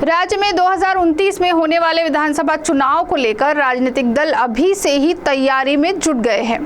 राज्य में 2029 में होने वाले विधानसभा चुनाव को लेकर राजनीतिक दल अभी से ही तैयारी में जुट गए हैं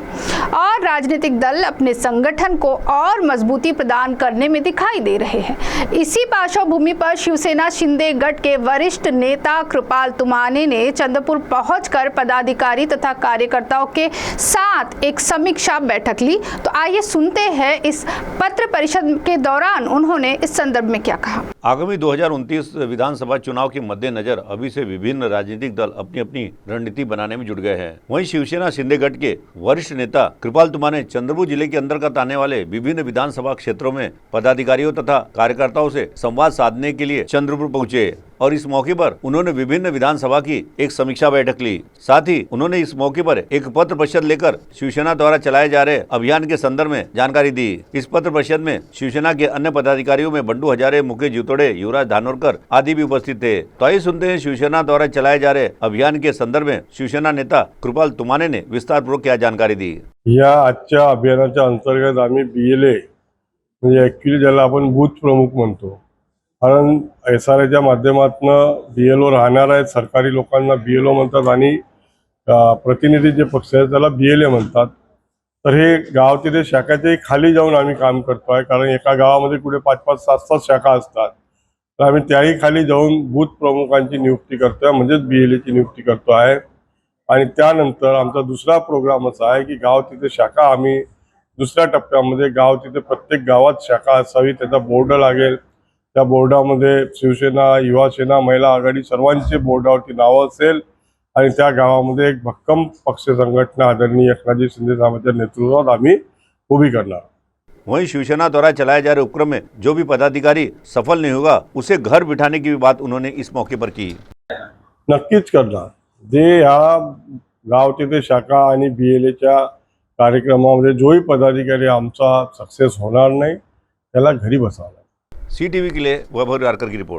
और राजनीतिक दल अपने संगठन को और मजबूती प्रदान करने में दिखाई दे रहे हैं। इसी पार्श्वभूमि पर शिवसेना शिंदे गट के वरिष्ठ नेता कृपाल तुमाने ने चंद्रपुर पहुंचकर पदाधिकारी तथा कार्यकर्ताओं के साथ एक समीक्षा बैठक ली। तो आइए सुनते हैं इस पत्र परिषद के दौरान उन्होंने इस संदर्भ में क्या कहा। आगामी 2029 विधानसभा चुनाव के मद्देनजर अभी से विभिन्न राजनीतिक दल अपनी अपनी रणनीति बनाने में जुट गए हैं। वहीं शिवसेना शिंदे गट के वरिष्ठ नेता कृपाल तुमाने चंद्रपुर जिले के अंतर्गत आने वाले विभिन्न विधानसभा क्षेत्रों में पदाधिकारियों तथा कार्यकर्ताओं से संवाद साधने के लिए चंद्रपुर पहुंचे और इस मौके पर उन्होंने विभिन्न विधानसभा की एक समीक्षा बैठक ली। साथ ही उन्होंने इस मौके पर एक पत्र परिषद लेकर शिवसेना द्वारा चलाए जा रहे अभियान के संदर्भ में जानकारी दी। इस पत्र परिषद में शिवसेना के अन्य पदाधिकारियों में बंडू हजारे, मुकेश जुतोड़े, युवराज धानोरकर आदि भी उपस्थित थे। तो आइए सुनते हैं शिवसेना द्वारा चलाए जा रहे अभियान के संदर्भ में शिवसेना नेता कृपाल तुमाने ने विस्तार पूर्वक क्या जानकारी दी। या आजच्या अभियानाच्या अंतर्गत आम्ही BLA म्हणजे ऍक्च्युली ज्याला आपण बूथ प्रमुख म्हणतो, कारण SRAच्या माध्यमातून BLO राहणार आहेत, सरकारी लोकांना BLO म्हणतात आणि प्रतिनिधी जे पक्ष आहेत त्याला BLA म्हणतात। तर हे गाव तिथे शाखाच्याही खाली जाऊन आम्ही काम करतोय, कारण एका गावामध्ये कुठे 5-5, 7-7 शाखा असतात। तर आम्ही त्याही खाली जाऊन बूथ प्रमुखांची नियुक्ती करतोय, म्हणजेच BLAची नियुक्ती करतो आहे। आणि त्यानंतर आमचा दुसरा प्रोग्राम असा आहे की गाव तिथे शाखा आम्ही दुसऱ्या टप्प्यामध्ये गाव तिथे प्रत्येक गावात शाखा असावी, त्याचा बोर्ड लागेल। त्या बोर्डामध्ये शिवसेना, युवासेना, महिला आघाडी सर्वांचे बोर्डावरती नाव असेल आणि त्या गावामध्ये एक भक्कम पक्ष संघटना आदरणीय एकनाथजी शिंदे साहेबांच्या नेतृत्वात आम्ही उभी करणार। वहीं शिवसेना द्वारा चलाए जा रहे उपक्रम में जो भी पदाधिकारी सफल नहीं होगा उसे घर बिठाने की भी बात उन्होंने इस मौके पर की। नक्कीच करणार। जे ह्या गाव तिथे शाखा आणि BLAच्या कार्यक्रमामध्ये जोही पदाधिकारी आमचा सक्सेस होणार नाही त्याला घरी बसावं। CTV के लिए वैभव रारकर की रिपोर्ट।